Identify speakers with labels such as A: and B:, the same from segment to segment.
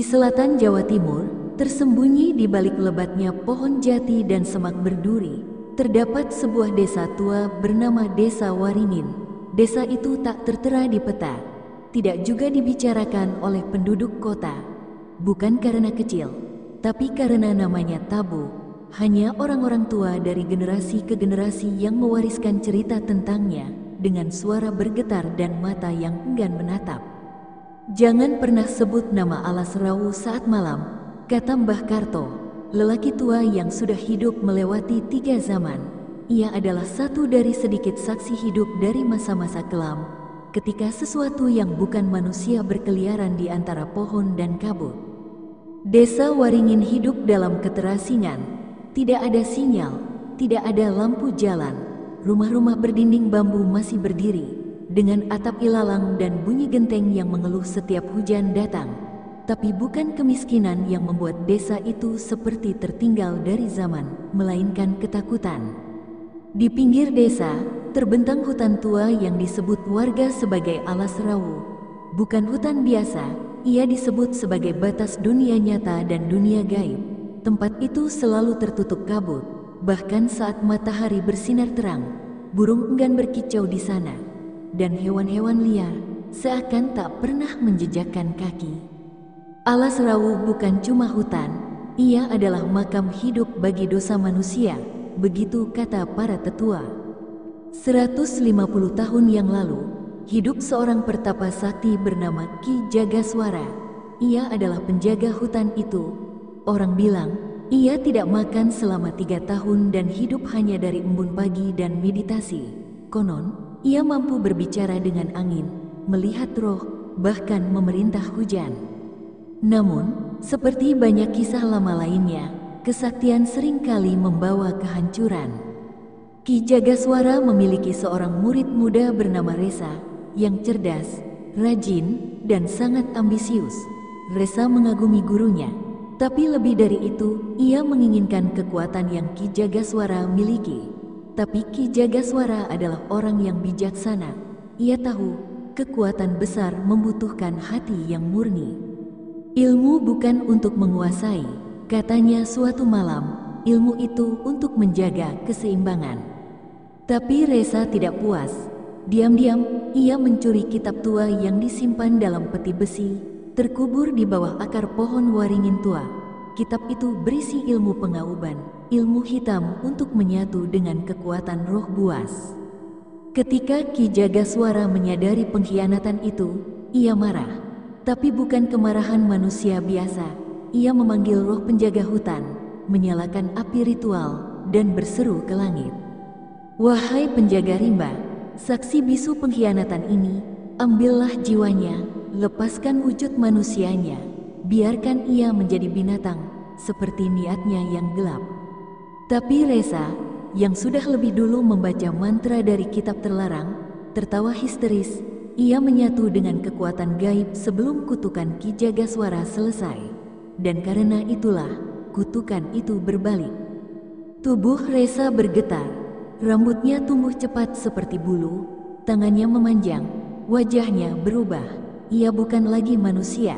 A: selatan Jawa Timur, tersembunyi di balik lebatnya pohon jati dan semak berduri, terdapat sebuah desa tua bernama Desa Waringin. Desa itu tak tertera di peta, tidak juga dibicarakan oleh penduduk kota. Bukan karena kecil, tapi karena namanya tabu. Hanya orang-orang tua dari generasi ke generasi yang mewariskan cerita tentangnya dengan suara bergetar dan mata yang enggan menatap. "Jangan pernah sebut nama Alas Rawu saat malam," kata Mbah Karto, lelaki tua yang sudah hidup melewati 3 zaman. Ia adalah satu dari sedikit saksi hidup dari masa-masa kelam, ketika sesuatu yang bukan manusia berkeliaran di antara pohon dan kabut. Desa Waringin hidup dalam keterasingan. Tidak ada sinyal, tidak ada lampu jalan. Rumah-rumah berdinding bambu masih berdiri, dengan atap ilalang dan bunyi genteng yang mengeluh setiap hujan datang. Tapi bukan kemiskinan yang membuat desa itu seperti tertinggal dari zaman, melainkan ketakutan. Di pinggir desa, terbentang hutan tua yang disebut warga sebagai Alas Rawu. Bukan hutan biasa, ia disebut sebagai batas dunia nyata dan dunia gaib. Tempat itu selalu tertutup kabut, bahkan saat matahari bersinar terang, burung enggan berkicau di sana, dan hewan-hewan liar seakan tak pernah menjejakkan kaki. Alas Rawu bukan cuma hutan, ia adalah makam hidup bagi dosa manusia, begitu kata para tetua. 150 tahun yang lalu, hidup seorang pertapa sakti bernama Ki Jagaswara. Ia adalah penjaga hutan itu. Orang bilang, ia tidak makan selama 3 tahun dan hidup hanya dari embun pagi dan meditasi. Konon, ia mampu berbicara dengan angin, melihat roh, bahkan memerintah hujan. Namun, seperti banyak kisah lama lainnya, kesaktian seringkali membawa kehancuran. Ki Jagaswara memiliki seorang murid muda bernama Resa, yang cerdas, rajin, dan sangat ambisius. Resa mengagumi gurunya. Tapi lebih dari itu, ia menginginkan kekuatan yang Ki Jagaswara miliki. Tapi Ki Jagaswara adalah orang yang bijaksana. Ia tahu, kekuatan besar membutuhkan hati yang murni. "Ilmu bukan untuk menguasai," katanya suatu malam, "ilmu itu untuk menjaga keseimbangan." Tapi Resa tidak puas. Diam-diam, ia mencuri kitab tua yang disimpan dalam peti besi, terkubur di bawah akar pohon waringin tua. Kitab itu berisi ilmu pengauban, ilmu hitam untuk menyatu dengan kekuatan roh buas. Ketika Ki Jagaswara menyadari pengkhianatan itu, ia marah. Tapi bukan kemarahan manusia biasa. Ia memanggil roh penjaga hutan, menyalakan api ritual, dan berseru ke langit. "Wahai penjaga rimba, saksi bisu pengkhianatan ini, ambillah jiwanya, lepaskan wujud manusianya, biarkan ia menjadi binatang, seperti niatnya yang gelap." Tapi Resa, yang sudah lebih dulu membaca mantra dari kitab terlarang, tertawa histeris. Ia menyatu dengan kekuatan gaib sebelum kutukan Ki Jagaswara selesai. Dan karena itulah, kutukan itu berbalik. Tubuh Resa bergetar, rambutnya tumbuh cepat seperti bulu, tangannya memanjang, wajahnya berubah. Ia bukan lagi manusia,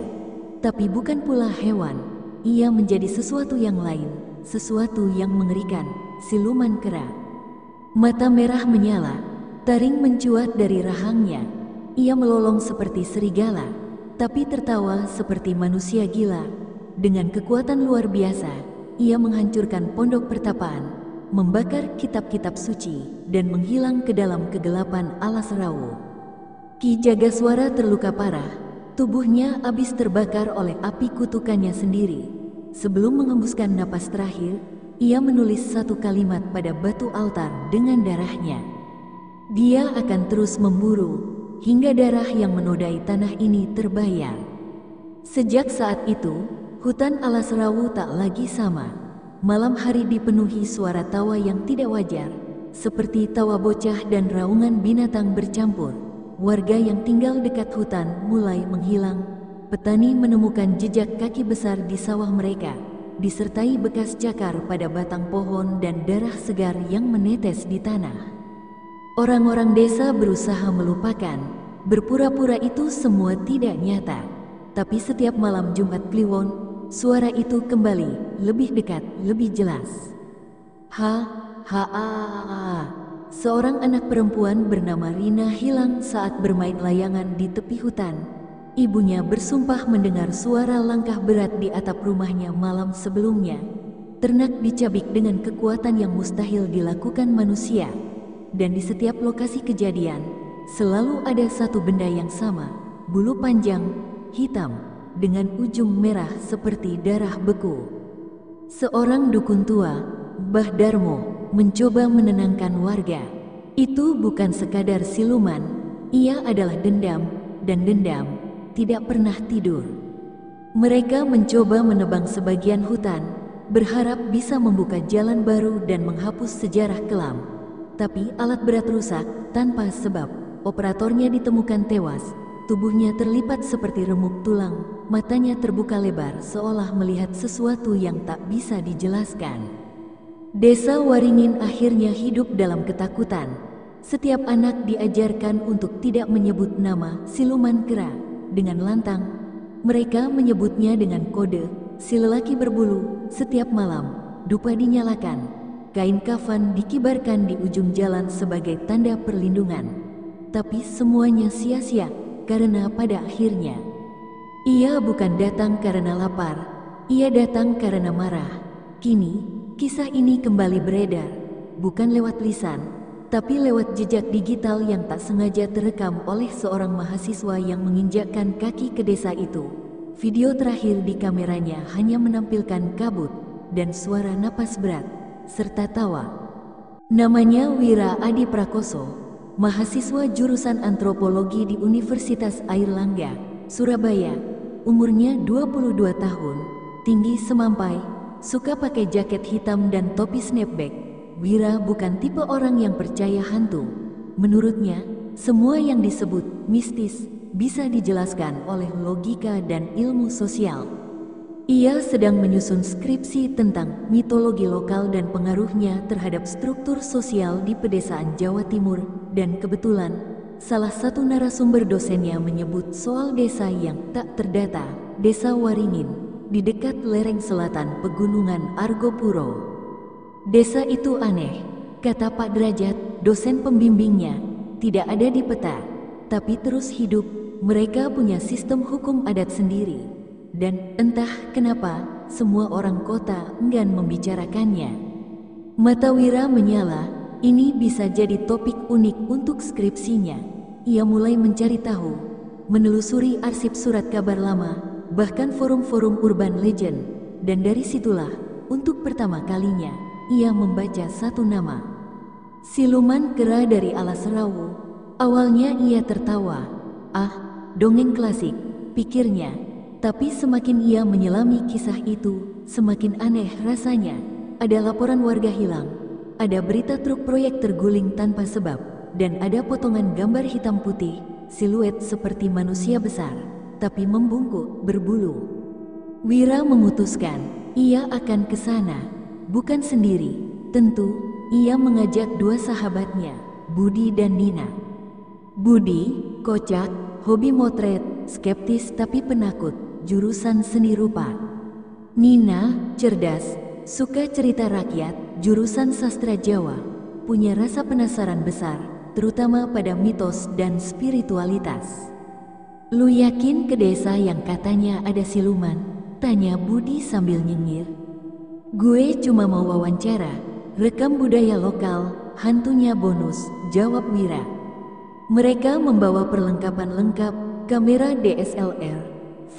A: tapi bukan pula hewan. Ia menjadi sesuatu yang lain, sesuatu yang mengerikan, siluman kera. Mata merah menyala, taring mencuat dari rahangnya. Ia melolong seperti serigala, tapi tertawa seperti manusia gila. Dengan kekuatan luar biasa, ia menghancurkan pondok pertapaan, membakar kitab-kitab suci, dan menghilang ke dalam kegelapan Alas Rawu. Ki Jagaswara terluka parah, tubuhnya habis terbakar oleh api kutukannya sendiri. Sebelum menghembuskan napas terakhir, ia menulis satu kalimat pada batu altar dengan darahnya. Dia akan terus memburu, hingga darah yang menodai tanah ini terbayar. Sejak saat itu, hutan Alas Rawu tak lagi sama. Malam hari dipenuhi suara tawa yang tidak wajar, seperti tawa bocah dan raungan binatang bercampur. Warga yang tinggal dekat hutan mulai menghilang. Petani menemukan jejak kaki besar di sawah mereka, disertai bekas cakar pada batang pohon dan darah segar yang menetes di tanah. Orang-orang desa berusaha melupakan, berpura-pura itu semua tidak nyata. Tapi setiap malam Jumat Kliwon, suara itu kembali, lebih dekat, lebih jelas. Seorang anak perempuan bernama Rina hilang saat bermain layangan di tepi hutan. Ibunya bersumpah mendengar suara langkah berat di atap rumahnya malam sebelumnya. Ternak dicabik dengan kekuatan yang mustahil dilakukan manusia. Dan di setiap lokasi kejadian, selalu ada satu benda yang sama, bulu panjang, hitam, dengan ujung merah seperti darah beku. Seorang dukun tua, Mbah Darmo, mencoba menenangkan warga. Itu bukan sekadar siluman, ia adalah dendam, dan dendam tidak pernah tidur. Mereka mencoba menebang sebagian hutan, berharap bisa membuka jalan baru dan menghapus sejarah kelam. Tapi alat berat rusak tanpa sebab. Operatornya ditemukan tewas, tubuhnya terlipat seperti remuk tulang, matanya terbuka lebar seolah melihat sesuatu yang tak bisa dijelaskan. Desa Waringin akhirnya hidup dalam ketakutan. Setiap anak diajarkan untuk tidak menyebut nama siluman kera. Dengan lantang, mereka menyebutnya dengan kode. Si lelaki berbulu, setiap malam, dupa dinyalakan. Kain kafan dikibarkan di ujung jalan sebagai tanda perlindungan. Tapi semuanya sia-sia, karena pada akhirnya, ia bukan datang karena lapar, ia datang karena marah. Kini, kisah ini kembali beredar, bukan lewat lisan, tapi lewat jejak digital yang tak sengaja terekam oleh seorang mahasiswa yang menginjakkan kaki ke desa itu. Video terakhir di kameranya hanya menampilkan kabut dan suara napas berat, serta tawa. Namanya Wira Adi Prakoso, mahasiswa jurusan antropologi di Universitas Airlangga, Surabaya. Umurnya 22 tahun, tinggi semampai, suka pakai jaket hitam dan topi snapback. Wira bukan tipe orang yang percaya hantu. Menurutnya, semua yang disebut mistis bisa dijelaskan oleh logika dan ilmu sosial. Ia sedang menyusun skripsi tentang mitologi lokal dan pengaruhnya terhadap struktur sosial di pedesaan Jawa Timur, dan kebetulan, salah satu narasumber dosennya menyebut soal desa yang tak terdata, Desa Waringin, di dekat lereng selatan Pegunungan Argopuro. Desa itu aneh, kata Pak Derajat, dosen pembimbingnya, tidak ada di peta, tapi terus hidup. Mereka punya sistem hukum adat sendiri, dan entah kenapa semua orang kota enggan membicarakannya. Mata Wira menyala, ini bisa jadi topik unik untuk skripsinya. Ia mulai mencari tahu, menelusuri arsip surat kabar lama, bahkan forum-forum urban legend, dan dari situlah, untuk pertama kalinya, ia membaca satu nama. Siluman kera dari Alas Rawu. Awalnya ia tertawa. Dongeng klasik, pikirnya. Tapi semakin ia menyelami kisah itu, semakin aneh rasanya. Ada laporan warga hilang, ada berita truk proyek terguling tanpa sebab, dan ada potongan gambar hitam putih, siluet seperti manusia besar, tapi membungkuk, berbulu. Wira memutuskan, ia akan ke sana, bukan sendiri. Tentu, ia mengajak dua sahabatnya, Budi dan Nina. Budi, kocak, hobi motret, skeptis tapi penakut, jurusan seni rupa. Nina, cerdas, suka cerita rakyat, jurusan sastra Jawa, punya rasa penasaran besar, terutama pada mitos dan spiritualitas. Lu yakin ke desa yang katanya ada siluman? Tanya Budi sambil nyengir. Gue cuma mau wawancara, rekam budaya lokal, hantunya bonus, jawab Wira. Mereka membawa perlengkapan lengkap, kamera DSLR,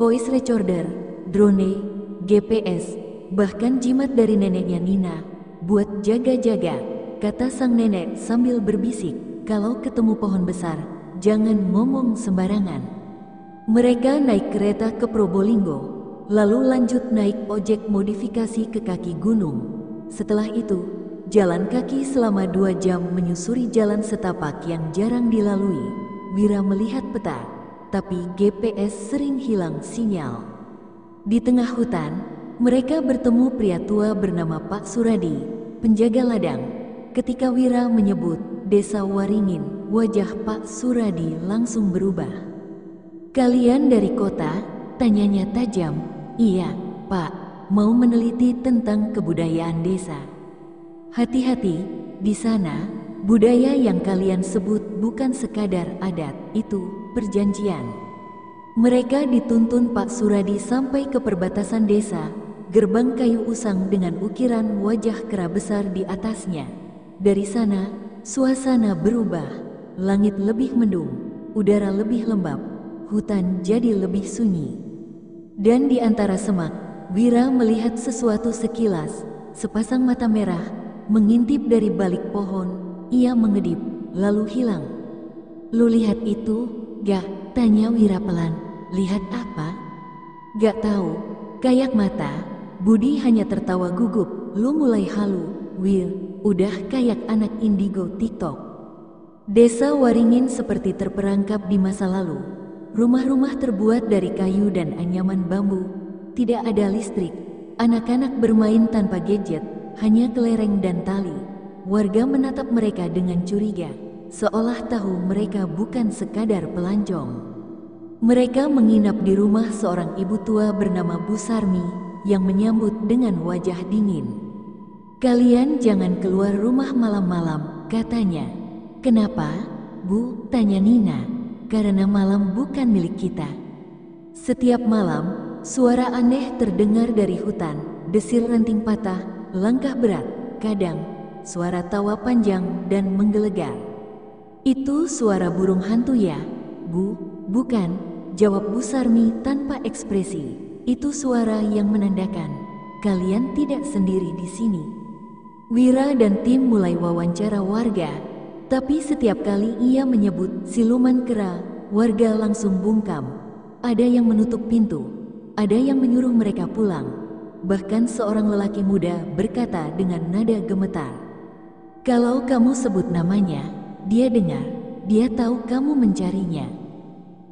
A: voice recorder, drone, GPS, bahkan jimat dari neneknya Nina, buat jaga-jaga, kata sang nenek sambil berbisik, kalau ketemu pohon besar, jangan ngomong sembarangan. Mereka naik kereta ke Probolinggo, lalu lanjut naik ojek modifikasi ke kaki gunung. Setelah itu, jalan kaki selama 2 jam menyusuri jalan setapak yang jarang dilalui. Wira melihat peta, tapi GPS sering hilang sinyal. Di tengah hutan, mereka bertemu pria tua bernama Pak Suradi, penjaga ladang. Ketika Wira menyebut Desa Waringin, wajah Pak Suradi langsung berubah. Kalian dari kota? Tanyanya tajam. Iya, Pak, mau meneliti tentang kebudayaan desa. Hati-hati, di sana, budaya yang kalian sebut bukan sekadar adat, itu perjanjian. Mereka dituntun Pak Suradi sampai ke perbatasan desa, gerbang kayu usang dengan ukiran wajah kera besar di atasnya. Dari sana, suasana berubah, langit lebih mendung, udara lebih lembab, hutan jadi lebih sunyi. Dan di antara semak, Wira melihat sesuatu sekilas, sepasang mata merah, mengintip dari balik pohon. Ia mengedip, lalu hilang. Lu lihat itu, gak? Tanya Wira pelan. Lihat apa? Gak tahu. Kayak mata. Budi hanya tertawa gugup. Lu mulai halu, Wir. Udah kayak anak indigo TikTok. Desa Waringin seperti terperangkap di masa lalu. Rumah-rumah terbuat dari kayu dan anyaman bambu. Tidak ada listrik. Anak-anak bermain tanpa gadget, hanya kelereng dan tali. Warga menatap mereka dengan curiga, seolah tahu mereka bukan sekadar pelancong. Mereka menginap di rumah seorang ibu tua bernama Bu Sarmi yang menyambut dengan wajah dingin. Kalian jangan keluar rumah malam-malam, katanya. Kenapa, Bu? Tanya Nina. Karena malam bukan milik kita. Setiap malam, suara aneh terdengar dari hutan, desir ranting patah, langkah berat, kadang suara tawa panjang dan menggelegar. Itu suara burung hantu ya, Bu? Bukan, jawab Bu Sarmi tanpa ekspresi. Itu suara yang menandakan kalian tidak sendiri di sini. Wira dan tim mulai wawancara warga, tapi setiap kali ia menyebut siluman kera, warga langsung bungkam. Ada yang menutup pintu, ada yang menyuruh mereka pulang. Bahkan seorang lelaki muda berkata dengan nada gemetar, "Kalau kamu sebut namanya, dia dengar, dia tahu kamu mencarinya."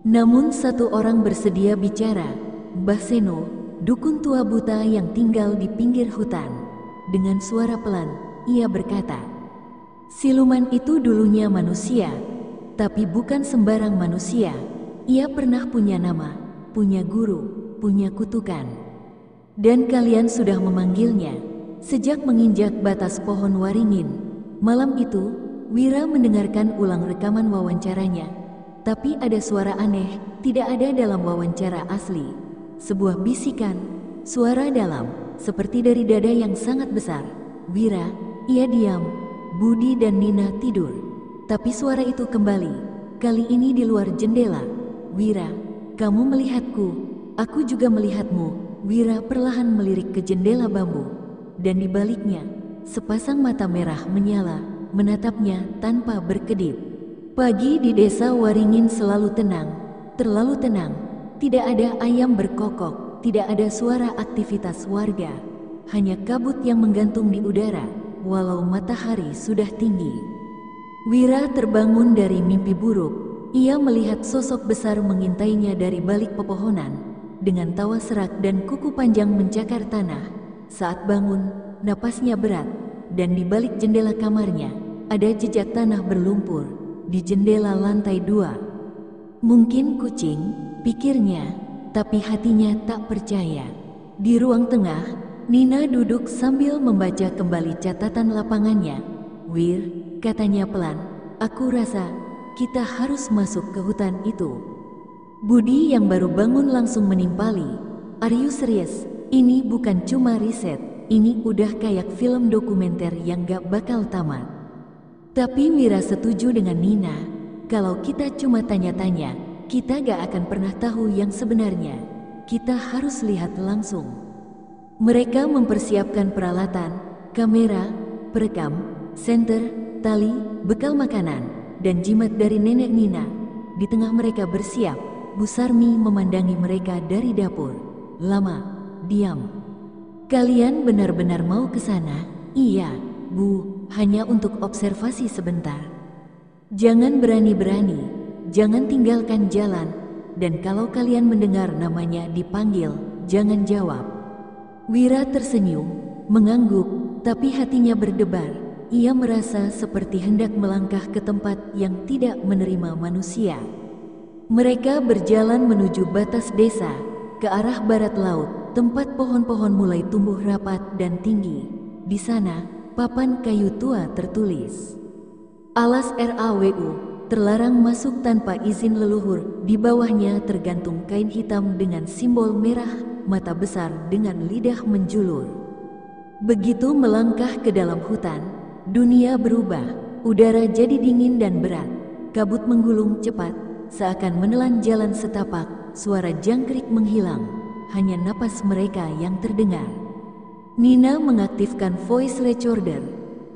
A: Namun satu orang bersedia bicara, Mbah Seno, dukun tua buta yang tinggal di pinggir hutan. Dengan suara pelan, ia berkata, "Siluman itu dulunya manusia, tapi bukan sembarang manusia. Ia pernah punya nama, punya guru, punya kutukan. Dan kalian sudah memanggilnya sejak menginjak batas pohon waringin." Malam itu, Wira mendengarkan ulang rekaman wawancaranya. Tapi ada suara aneh, tidak ada dalam wawancara asli. Sebuah bisikan, suara dalam, seperti dari dada yang sangat besar. Wira, ia diam. Budi dan Nina tidur. Tapi suara itu kembali, kali ini di luar jendela. "Wira, kamu melihatku, aku juga melihatmu." Wira perlahan melirik ke jendela bambu. Dan di baliknya, sepasang mata merah menyala, menatapnya tanpa berkedip. Pagi di desa Waringin selalu tenang, terlalu tenang. Tidak ada ayam berkokok, tidak ada suara aktivitas warga. Hanya kabut yang menggantung di udara, walau matahari sudah tinggi. Wira terbangun dari mimpi buruk. Ia melihat sosok besar mengintainya dari balik pepohonan, dengan tawa serak dan kuku panjang mencakar tanah. Saat bangun, napasnya berat, dan di balik jendela kamarnya, ada jejak tanah berlumpur, di jendela lantai 2. Mungkin kucing, pikirnya, tapi hatinya tak percaya. Di ruang tengah, Nina duduk sambil membaca kembali catatan lapangannya. "Wir," katanya pelan, "aku rasa kita harus masuk ke hutan itu." Budi yang baru bangun langsung menimpali, "Are you serious? Ini bukan cuma riset, ini udah kayak film dokumenter yang gak bakal tamat." Tapi Wira setuju dengan Nina, kalau kita cuma tanya-tanya, kita gak akan pernah tahu yang sebenarnya. Kita harus lihat langsung. Mereka mempersiapkan peralatan, kamera, perekam, senter, tali, bekal makanan, dan jimat dari nenek Nina. Di tengah mereka bersiap, Bu Sarmi memandangi mereka dari dapur. Lama, diam. "Kalian benar-benar mau ke sana?" "Iya, Bu, hanya untuk observasi sebentar." "Jangan berani-berani, jangan tinggalkan jalan, dan kalau kalian mendengar namanya dipanggil, jangan jawab." Wira tersenyum, mengangguk, tapi hatinya berdebar. Ia merasa seperti hendak melangkah ke tempat yang tidak menerima manusia. Mereka berjalan menuju batas desa. ke arah barat laut, tempat pohon-pohon mulai tumbuh rapat dan tinggi. Di sana, papan kayu tua tertulis, "Alas RAWU. Terlarang masuk tanpa izin leluhur." Di bawahnya tergantung kain hitam dengan simbol merah, mata besar dengan lidah menjulur. Begitu melangkah ke dalam hutan, dunia berubah. Udara jadi dingin dan berat. Kabut menggulung cepat, seakan menelan jalan setapak. Suara jangkrik menghilang, hanya napas mereka yang terdengar. Nina mengaktifkan voice recorder.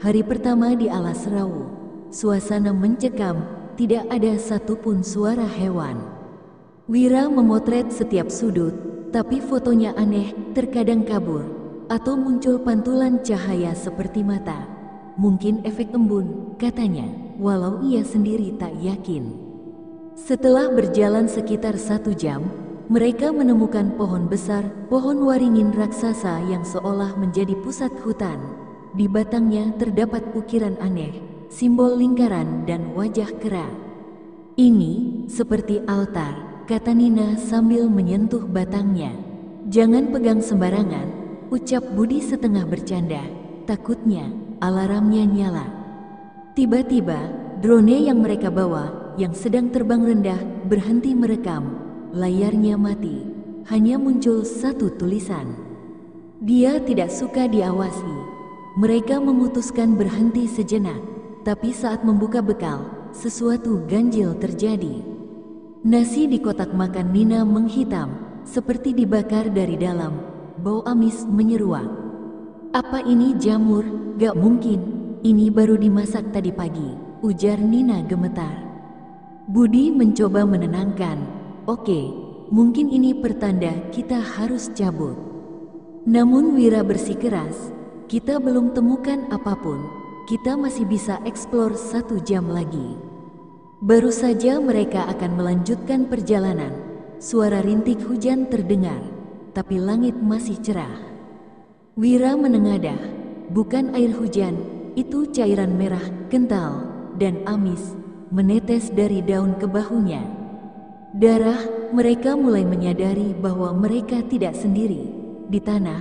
A: Hari pertama di Alas Rawu. Suasana mencekam. Tidak ada satupun suara hewan. Wira memotret setiap sudut, tapi fotonya aneh, terkadang kabur, atau muncul pantulan cahaya seperti mata. Mungkin efek embun, katanya, walau ia sendiri tak yakin. Setelah berjalan sekitar 1 jam, mereka menemukan pohon besar, pohon waringin raksasa yang seolah menjadi pusat hutan. Di batangnya terdapat ukiran aneh, simbol lingkaran dan wajah kera. "Ini seperti altar," kata Nina sambil menyentuh batangnya. "Jangan pegang sembarangan," ucap Budi setengah bercanda. Takutnya alarmnya nyala. Tiba-tiba drone yang mereka bawa, yang sedang terbang rendah, berhenti merekam. Layarnya mati. Hanya muncul satu tulisan. Dia tidak suka diawasi. Mereka memutuskan berhenti sejenak. Tapi saat membuka bekal, sesuatu ganjil terjadi. Nasi di kotak makan Nina menghitam, seperti dibakar dari dalam. Bau amis menyeruak. "Apa ini jamur? Gak mungkin, ini baru dimasak tadi pagi," ujar Nina gemetar. Budi mencoba menenangkan. "Oke, mungkin ini pertanda kita harus cabut." Namun Wira bersikeras, "Kita belum temukan apapun. Kita masih bisa eksplor 1 jam lagi." Baru saja mereka akan melanjutkan perjalanan. Suara rintik hujan terdengar, tapi langit masih cerah. Wira menengadah. Bukan air hujan, itu cairan merah, kental, dan amis, menetes dari daun ke bahunya. Darah, mereka mulai menyadari bahwa mereka tidak sendiri. Di tanah,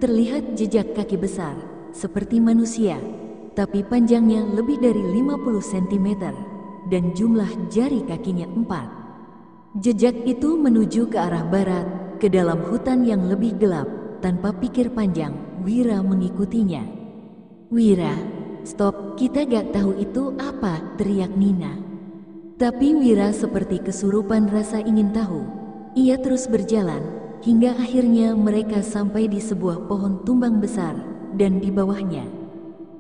A: terlihat jejak kaki besar, seperti manusia. Tapi panjangnya lebih dari 50 cm, dan jumlah jari kakinya 4. Jejak itu menuju ke arah barat, ke dalam hutan yang lebih gelap. Tanpa pikir panjang, Wira mengikutinya. "Wira, stop, kita gak tahu itu apa," teriak Nina. Tapi Wira seperti kesurupan rasa ingin tahu. Ia terus berjalan, hingga akhirnya mereka sampai di sebuah pohon tumbang besar, dan di bawahnya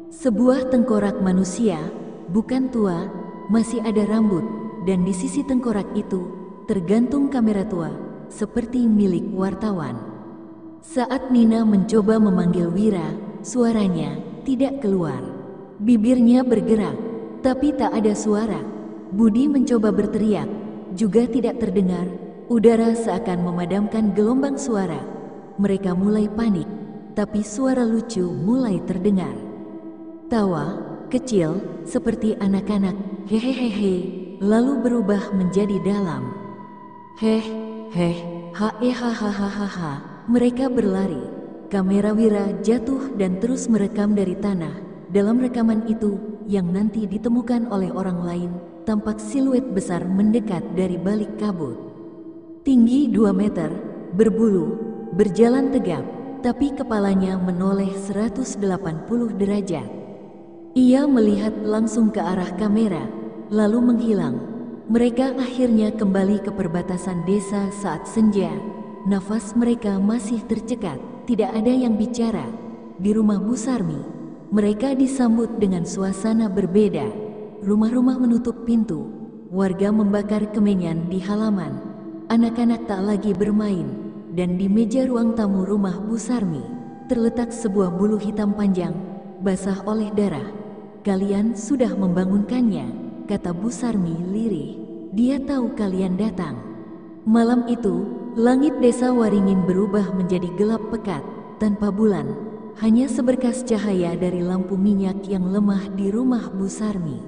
A: sebuah tengkorak manusia, bukan tua, masih ada rambut, dan di sisi tengkorak itu tergantung kamera tua, seperti milik wartawan. Saat Nina mencoba memanggil Wira, suaranya tidak keluar. Bibirnya bergerak, tapi tak ada suara. Budi mencoba berteriak, juga tidak terdengar. Udara seakan memadamkan gelombang suara. Mereka mulai panik, tapi suara lucu mulai terdengar. Tawa kecil seperti anak-anak, hehehehe, lalu berubah menjadi dalam. Hahaha. Mereka berlari. Kamera Wira jatuh dan terus merekam dari tanah. Dalam rekaman itu, yang nanti ditemukan oleh orang lain, tampak siluet besar mendekat dari balik kabut. Tinggi 2 meter, berbulu, berjalan tegap, tapi kepalanya menoleh 180 derajat. Ia melihat langsung ke arah kamera, lalu menghilang. Mereka akhirnya kembali ke perbatasan desa saat senja. Nafas mereka masih tercekat, tidak ada yang bicara. Di rumah Bu Sarmi, mereka disambut dengan suasana berbeda. Rumah-rumah menutup pintu, warga membakar kemenyan di halaman. Anak-anak tak lagi bermain, dan di meja ruang tamu rumah Bu Sarmi terletak sebuah bulu hitam panjang, basah oleh darah. "Kalian sudah membangunkannya," kata Bu Sarmi lirih. "Dia tahu kalian datang." Malam itu, langit desa Waringin berubah menjadi gelap pekat, tanpa bulan. Hanya seberkas cahaya dari lampu minyak yang lemah di rumah Bu Sarmi.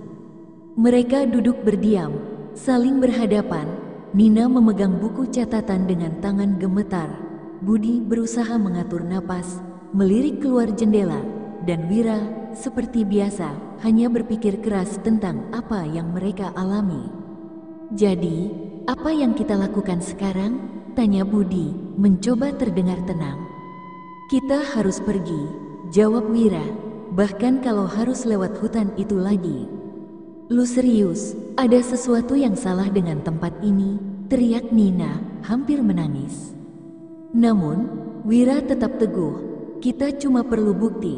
A: Mereka duduk berdiam, saling berhadapan. Nina memegang buku catatan dengan tangan gemetar. Budi berusaha mengatur napas, melirik keluar jendela, dan Wira, seperti biasa, hanya berpikir keras tentang apa yang mereka alami. "Jadi, apa yang kita lakukan sekarang?" tanya Budi, mencoba terdengar tenang. "Kita harus pergi," jawab Wira, "bahkan kalau harus lewat hutan itu lagi." "Lu serius? Ada sesuatu yang salah dengan tempat ini?" teriak Nina, hampir menangis. Namun, Wira tetap teguh. "Kita cuma perlu bukti.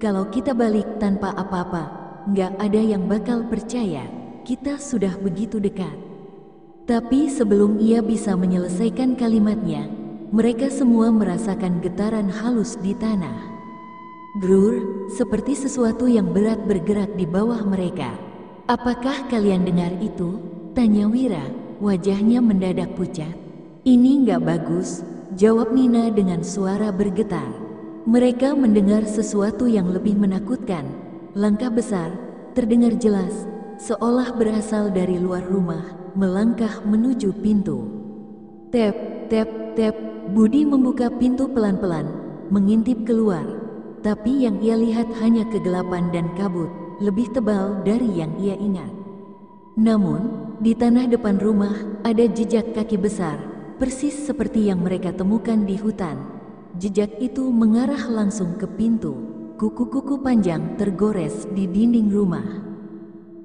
A: Kalau kita balik tanpa apa-apa, nggak ada yang bakal percaya. Kita sudah begitu dekat." Tapi sebelum ia bisa menyelesaikan kalimatnya, mereka semua merasakan getaran halus di tanah. Grur, seperti sesuatu yang berat bergerak di bawah mereka. "Apakah kalian dengar itu?" tanya Wira, wajahnya mendadak pucat. "Ini nggak bagus," jawab Nina dengan suara bergetar. Mereka mendengar sesuatu yang lebih menakutkan. Langkah besar, terdengar jelas, seolah berasal dari luar rumah, melangkah menuju pintu. Tap, tap, tap. Budi membuka pintu pelan-pelan, mengintip keluar. Tapi yang ia lihat hanya kegelapan dan kabut, lebih tebal dari yang ia ingat. Namun, di tanah depan rumah, ada jejak kaki besar, persis seperti yang mereka temukan di hutan. Jejak itu mengarah langsung ke pintu. Kuku-kuku panjang tergores di dinding rumah.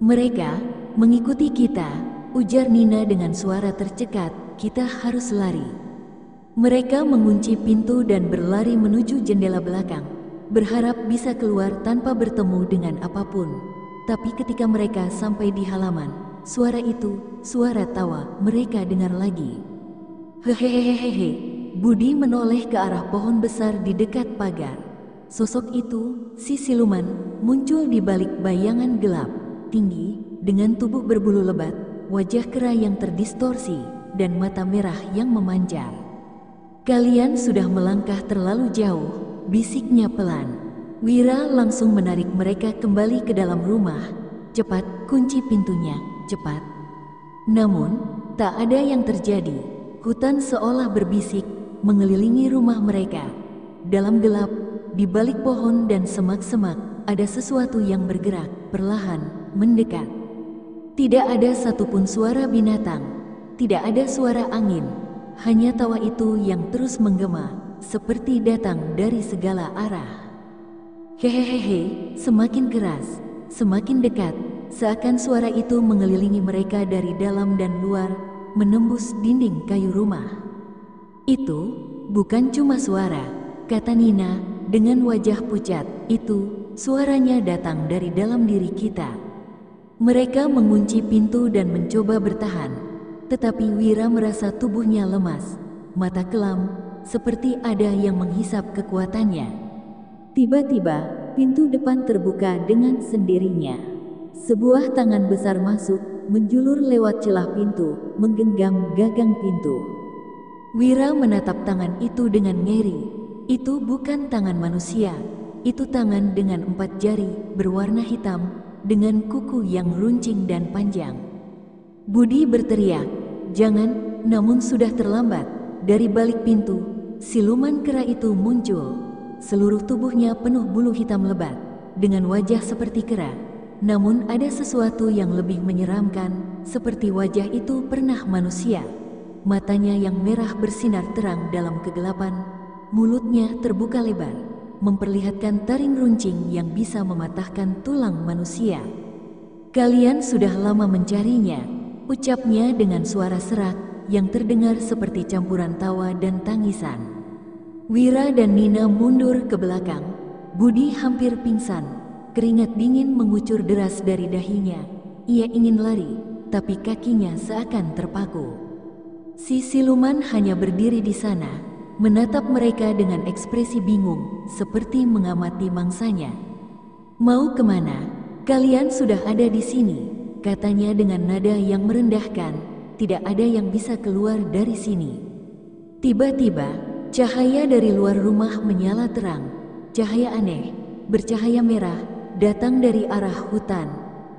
A: "Mereka mengikuti kita," ujar Nina dengan suara tercekat. "Kita harus lari." Mereka mengunci pintu dan berlari menuju jendela belakang, berharap bisa keluar tanpa bertemu dengan apapun. Tapi ketika mereka sampai di halaman, suara itu, suara tawa, mereka dengar lagi. "Hehehehehe." Budi menoleh ke arah pohon besar di dekat pagar. Sosok itu, si siluman, muncul di balik bayangan gelap, tinggi, dengan tubuh berbulu lebat, wajah kera yang terdistorsi, dan mata merah yang memancar. "Kalian sudah melangkah terlalu jauh," bisiknya pelan. Wira langsung menarik mereka kembali ke dalam rumah. "Cepat, kunci pintunya, cepat." Namun, tak ada yang terjadi. Hutan seolah berbisik, mengelilingi rumah mereka. Dalam gelap, di balik pohon dan semak-semak, ada sesuatu yang bergerak, perlahan, mendekat. Tidak ada satupun suara binatang, tidak ada suara angin, hanya tawa itu yang terus menggema, seperti datang dari segala arah. Hehehehe, semakin keras, semakin dekat, seakan suara itu mengelilingi mereka dari dalam dan luar, menembus dinding kayu rumah. "Itu bukan cuma suara," kata Nina dengan wajah pucat. "Itu, suaranya datang dari dalam diri kita." Mereka mengunci pintu dan mencoba bertahan, tetapi Wira merasa tubuhnya lemas, mata kelam, seperti ada yang menghisap kekuatannya. Tiba-tiba, pintu depan terbuka dengan sendirinya. Sebuah tangan besar masuk, menjulur lewat celah pintu, menggenggam gagang pintu. Wira menatap tangan itu dengan ngeri. Itu bukan tangan manusia, itu tangan dengan 4 jari, berwarna hitam, dengan kuku yang runcing dan panjang. Budi berteriak, "Jangan!" namun sudah terlambat. Dari balik pintu, siluman kera itu muncul. Seluruh tubuhnya penuh bulu hitam lebat, dengan wajah seperti kera. Namun ada sesuatu yang lebih menyeramkan, seperti wajah itu pernah manusia. Matanya yang merah bersinar terang dalam kegelapan, mulutnya terbuka lebar, memperlihatkan taring runcing yang bisa mematahkan tulang manusia. "Kalian sudah lama mencarinya," ucapnya dengan suara serak yang terdengar seperti campuran tawa dan tangisan. Wira dan Nina mundur ke belakang. Budi hampir pingsan, keringat dingin mengucur deras dari dahinya. Ia ingin lari, tapi kakinya seakan terpaku. Si siluman hanya berdiri di sana, menatap mereka dengan ekspresi bingung, seperti mengamati mangsanya. "Mau kemana? Kalian sudah ada di sini," katanya dengan nada yang merendahkan. "Tidak ada yang bisa keluar dari sini." Tiba-tiba, cahaya dari luar rumah menyala terang. Cahaya aneh, bercahaya merah, datang dari arah hutan.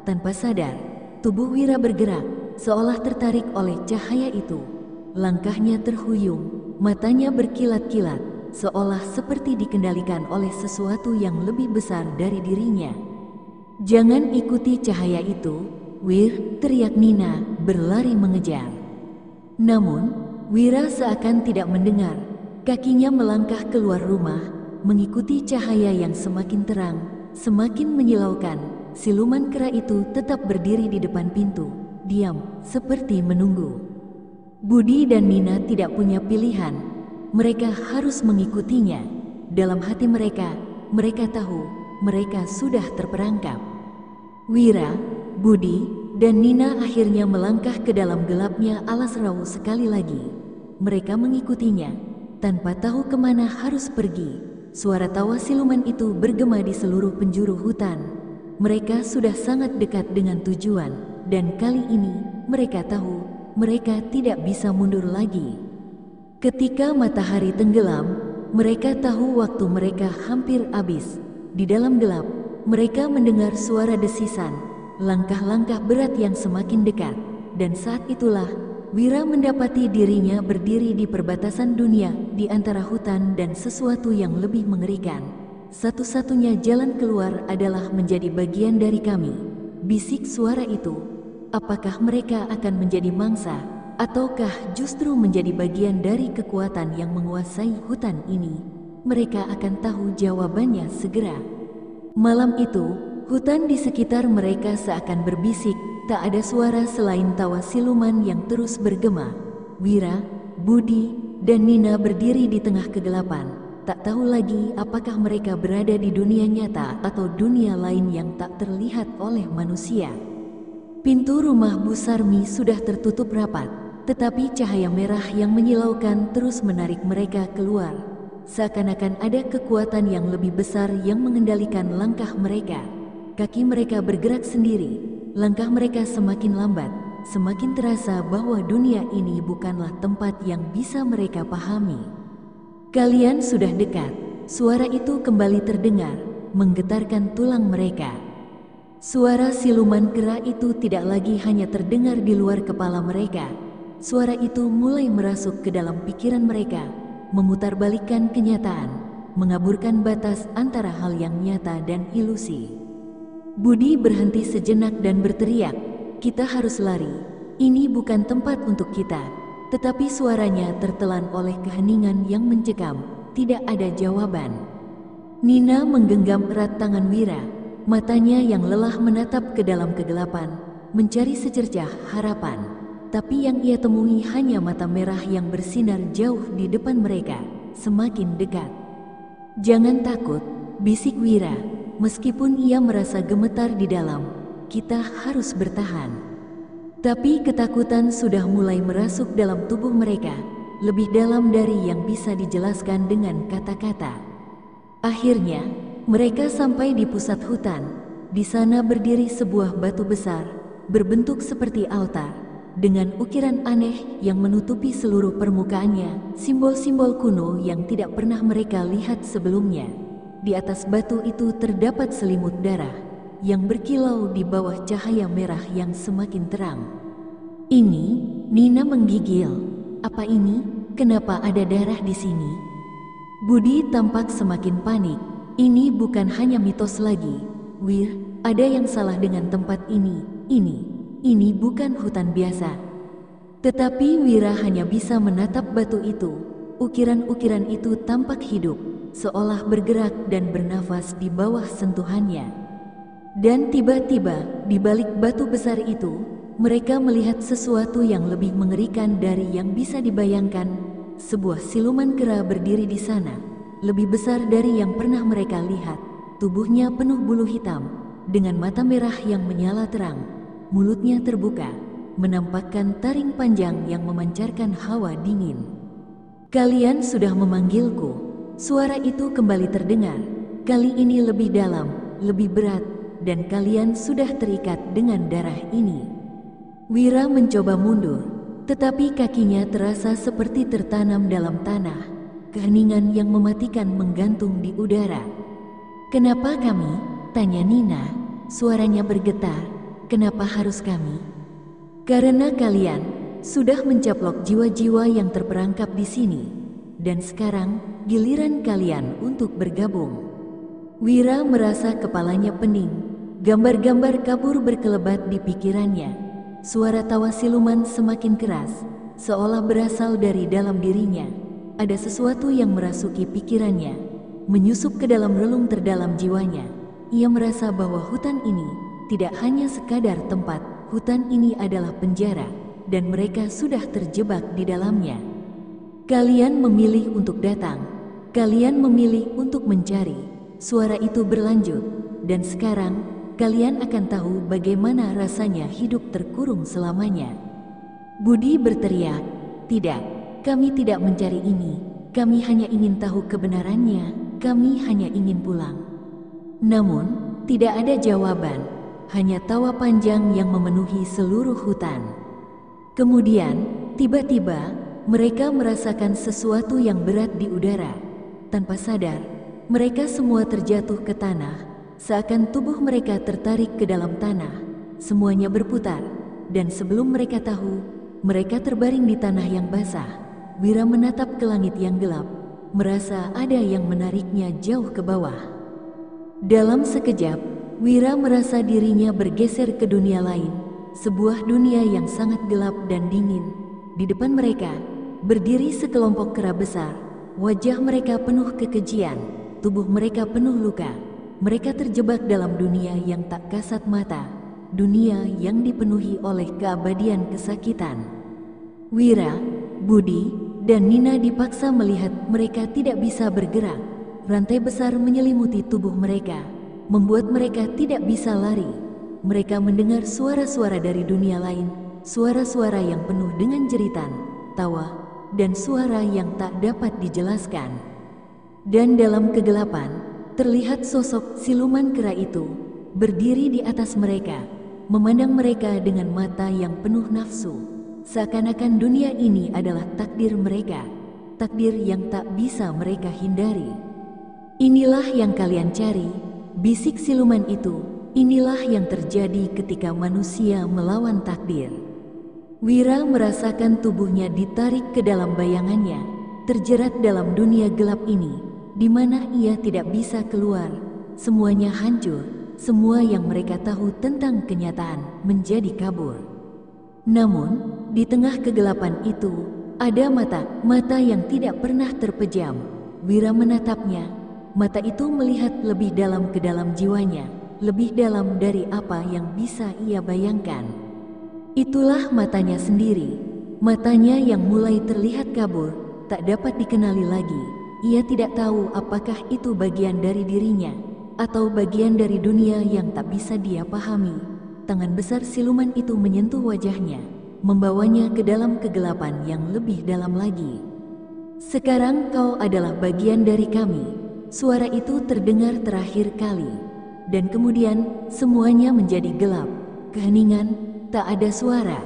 A: Tanpa sadar, tubuh Wira bergerak, seolah tertarik oleh cahaya itu. Langkahnya terhuyung, matanya berkilat-kilat, seolah seperti dikendalikan oleh sesuatu yang lebih besar dari dirinya. "Jangan ikuti cahaya itu, Wir!" teriak Nina, berlari mengejar. Namun, Wira seakan tidak mendengar. Kakinya melangkah keluar rumah, mengikuti cahaya yang semakin terang, semakin menyilaukan. Siluman kera itu tetap berdiri di depan pintu, diam, seperti menunggu. Budi dan Nina tidak punya pilihan. Mereka harus mengikutinya. Dalam hati mereka tahu mereka sudah terperangkap. Wira, Budi, dan Nina akhirnya melangkah ke dalam gelapnya alas rawa sekali lagi. Mereka mengikutinya, tanpa tahu kemana harus pergi. Suara tawa siluman itu bergema di seluruh penjuru hutan. Mereka sudah sangat dekat dengan tujuan, dan kali ini mereka tahu mereka tidak bisa mundur lagi. Ketika matahari tenggelam, mereka tahu waktu mereka hampir habis. Di dalam gelap, mereka mendengar suara desisan, langkah-langkah berat yang semakin dekat, dan saat itulah Wira mendapati dirinya berdiri di perbatasan dunia, di antara hutan dan sesuatu yang lebih mengerikan. "Satu-satunya jalan keluar adalah menjadi bagian dari kami," bisik suara itu. Apakah mereka akan menjadi mangsa, ataukah justru menjadi bagian dari kekuatan yang menguasai hutan ini? Mereka akan tahu jawabannya segera. Malam itu, hutan di sekitar mereka seakan berbisik. Tak ada suara selain tawa siluman yang terus bergema. Wira, Budi, dan Nina berdiri di tengah kegelapan. Tak tahu lagi apakah mereka berada di dunia nyata atau dunia lain yang tak terlihat oleh manusia. Pintu rumah Bu Sarmi sudah tertutup rapat, tetapi cahaya merah yang menyilaukan terus menarik mereka keluar. Seakan-akan ada kekuatan yang lebih besar yang mengendalikan langkah mereka. Kaki mereka bergerak sendiri. Langkah mereka semakin lambat, semakin terasa bahwa dunia ini bukanlah tempat yang bisa mereka pahami. "Kalian sudah dekat," suara itu kembali terdengar, menggetarkan tulang mereka. Suara siluman kera itu tidak lagi hanya terdengar di luar kepala mereka. Suara itu mulai merasuk ke dalam pikiran mereka, memutarbalikkan kenyataan, mengaburkan batas antara hal yang nyata dan ilusi. Budi berhenti sejenak dan berteriak, "Kita harus lari. Ini bukan tempat untuk kita." Tetapi suaranya tertelan oleh keheningan yang mencekam. Tidak ada jawaban. Nina menggenggam erat tangan Wira. Matanya yang lelah menatap ke dalam kegelapan, mencari secercah harapan. Tapi yang ia temui hanya mata merah yang bersinar jauh di depan mereka, semakin dekat. "Jangan takut," bisik Wira. Meskipun ia merasa gemetar di dalam, "Kita harus bertahan." Tapi ketakutan sudah mulai merasuk dalam tubuh mereka, lebih dalam dari yang bisa dijelaskan dengan kata-kata. Akhirnya, mereka sampai di pusat hutan. Di sana berdiri sebuah batu besar, berbentuk seperti altar, dengan ukiran aneh yang menutupi seluruh permukaannya, simbol-simbol kuno yang tidak pernah mereka lihat sebelumnya. Di atas batu itu terdapat selimut darah yang berkilau di bawah cahaya merah yang semakin terang. "Ini," Nina menggigil. "Apa ini? Kenapa ada darah di sini?" Budi tampak semakin panik. "Ini bukan hanya mitos lagi, Wir. Ada yang salah dengan tempat ini. Ini bukan hutan biasa." Tetapi Wira hanya bisa menatap batu itu. Ukiran-ukiran itu tampak hidup, seolah bergerak dan bernafas di bawah sentuhannya. Dan tiba-tiba, di balik batu besar itu, mereka melihat sesuatu yang lebih mengerikan dari yang bisa dibayangkan. Sebuah siluman kera berdiri di sana, lebih besar dari yang pernah mereka lihat. Tubuhnya penuh bulu hitam, dengan mata merah yang menyala terang. Mulutnya terbuka, menampakkan taring panjang yang memancarkan hawa dingin. "Kalian sudah memanggilku." Suara itu kembali terdengar, kali ini lebih dalam, lebih berat, dan kalian sudah terikat dengan darah ini. Wira mencoba mundur, tetapi kakinya terasa seperti tertanam dalam tanah. Keheningan yang mematikan menggantung di udara. "Kenapa kami?" tanya Nina. Suaranya bergetar. "Kenapa harus kami?" Karena kalian sudah mencaplok jiwa-jiwa yang terperangkap di sini, dan sekarang giliran kalian untuk bergabung. Wira merasa kepalanya pening, gambar-gambar kabur berkelebat di pikirannya. Suara tawa siluman semakin keras, seolah berasal dari dalam dirinya. Ada sesuatu yang merasuki pikirannya, menyusup ke dalam relung terdalam jiwanya. Ia merasa bahwa hutan ini tidak hanya sekadar tempat, hutan ini adalah penjara, dan mereka sudah terjebak di dalamnya. Kalian memilih untuk datang, kalian memilih untuk mencari. Suara itu berlanjut, dan sekarang kalian akan tahu bagaimana rasanya hidup terkurung selamanya. Budi berteriak, "Tidak, kami tidak mencari ini, kami hanya ingin tahu kebenarannya, kami hanya ingin pulang." Namun, tidak ada jawaban, hanya tawa panjang yang memenuhi seluruh hutan. Kemudian, tiba-tiba, mereka merasakan sesuatu yang berat di udara. Tanpa sadar, mereka semua terjatuh ke tanah, seakan tubuh mereka tertarik ke dalam tanah. Semuanya berputar, dan sebelum mereka tahu, mereka terbaring di tanah yang basah. Wira menatap ke langit yang gelap, merasa ada yang menariknya jauh ke bawah. Dalam sekejap, Wira merasa dirinya bergeser ke dunia lain, sebuah dunia yang sangat gelap dan dingin. Di depan mereka, berdiri sekelompok kera besar, wajah mereka penuh kekejian. Tubuh mereka penuh luka. Mereka terjebak dalam dunia yang tak kasat mata, dunia yang dipenuhi oleh keabadian kesakitan. Wira, Budi, dan Nina dipaksa melihat mereka tidak bisa bergerak. Rantai besar menyelimuti tubuh mereka, membuat mereka tidak bisa lari. Mereka mendengar suara-suara dari dunia lain, suara-suara yang penuh dengan jeritan, tawa, dan suara yang tak dapat dijelaskan. Dan dalam kegelapan, terlihat sosok siluman kera itu berdiri di atas mereka, memandang mereka dengan mata yang penuh nafsu, seakan-akan dunia ini adalah takdir mereka, takdir yang tak bisa mereka hindari. "Inilah yang kalian cari," bisik siluman itu. "Inilah yang terjadi ketika manusia melawan takdir." Wira merasakan tubuhnya ditarik ke dalam bayangannya, terjerat dalam dunia gelap ini, di mana ia tidak bisa keluar. Semuanya hancur, semua yang mereka tahu tentang kenyataan menjadi kabur. Namun, di tengah kegelapan itu, ada mata yang tidak pernah terpejam. Wira menatapnya, mata itu melihat lebih dalam ke dalam jiwanya, lebih dalam dari apa yang bisa ia bayangkan. Itulah matanya sendiri, matanya yang mulai terlihat kabur, tak dapat dikenali lagi. Ia tidak tahu apakah itu bagian dari dirinya, atau bagian dari dunia yang tak bisa dia pahami. Tangan besar siluman itu menyentuh wajahnya, membawanya ke dalam kegelapan yang lebih dalam lagi. "Sekarang kau adalah bagian dari kami." Suara itu terdengar terakhir kali, dan kemudian semuanya menjadi gelap. Keheningan, tak ada suara,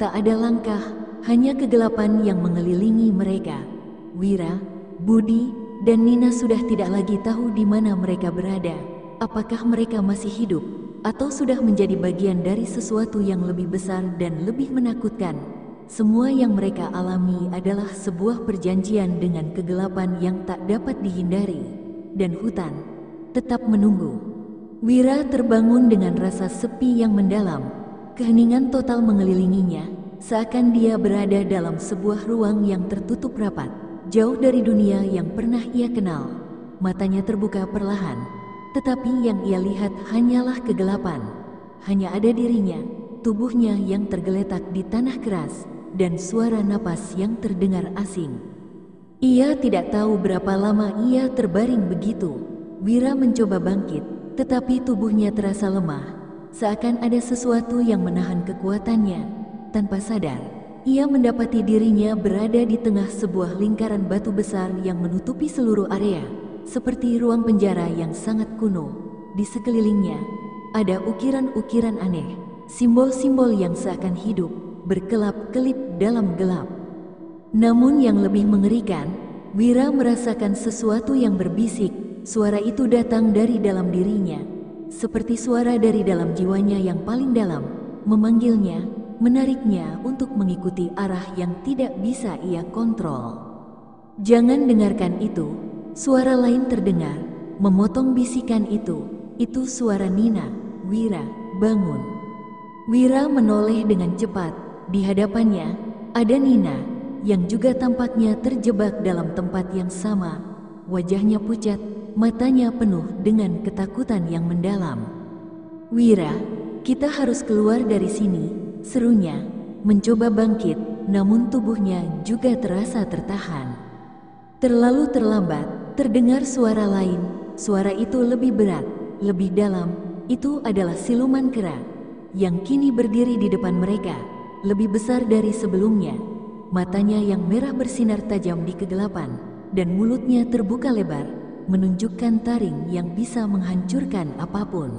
A: tak ada langkah, hanya kegelapan yang mengelilingi mereka. Wira, Budi, dan Nina sudah tidak lagi tahu di mana mereka berada. Apakah mereka masih hidup, atau sudah menjadi bagian dari sesuatu yang lebih besar dan lebih menakutkan? Semua yang mereka alami adalah sebuah perjanjian dengan kegelapan yang tak dapat dihindari, dan hutan tetap menunggu. Wira terbangun dengan rasa sepi yang mendalam. Keheningan total mengelilinginya, seakan dia berada dalam sebuah ruang yang tertutup rapat, jauh dari dunia yang pernah ia kenal. Matanya terbuka perlahan, tetapi yang ia lihat hanyalah kegelapan. Hanya ada dirinya, tubuhnya yang tergeletak di tanah keras, dan suara napas yang terdengar asing. Ia tidak tahu berapa lama ia terbaring begitu. Wira mencoba bangkit, tetapi tubuhnya terasa lemah, seakan ada sesuatu yang menahan kekuatannya. Tanpa sadar, ia mendapati dirinya berada di tengah sebuah lingkaran batu besar yang menutupi seluruh area, seperti ruang penjara yang sangat kuno. Di sekelilingnya, ada ukiran-ukiran aneh, simbol-simbol yang seakan hidup, berkelap-kelip dalam gelap. Namun yang lebih mengerikan, Wira merasakan sesuatu yang berbisik. Suara itu datang dari dalam dirinya, seperti suara dari dalam jiwanya yang paling dalam, memanggilnya, menariknya untuk mengikuti arah yang tidak bisa ia kontrol. "Jangan dengarkan itu," suara lain terdengar, memotong bisikan itu. "Itu suara Nina. Wira, bangun." Wira menoleh dengan cepat. Di hadapannya ada Nina, yang juga tampaknya terjebak dalam tempat yang sama. Wajahnya pucat, matanya penuh dengan ketakutan yang mendalam. "Wira, kita harus keluar dari sini," serunya, mencoba bangkit, namun tubuhnya juga terasa tertahan. Terlalu terlambat, terdengar suara lain. Suara itu lebih berat, lebih dalam. Itu adalah siluman kera, yang kini berdiri di depan mereka, lebih besar dari sebelumnya. Matanya yang merah bersinar tajam di kegelapan, dan mulutnya terbuka lebar, menunjukkan taring yang bisa menghancurkan apapun.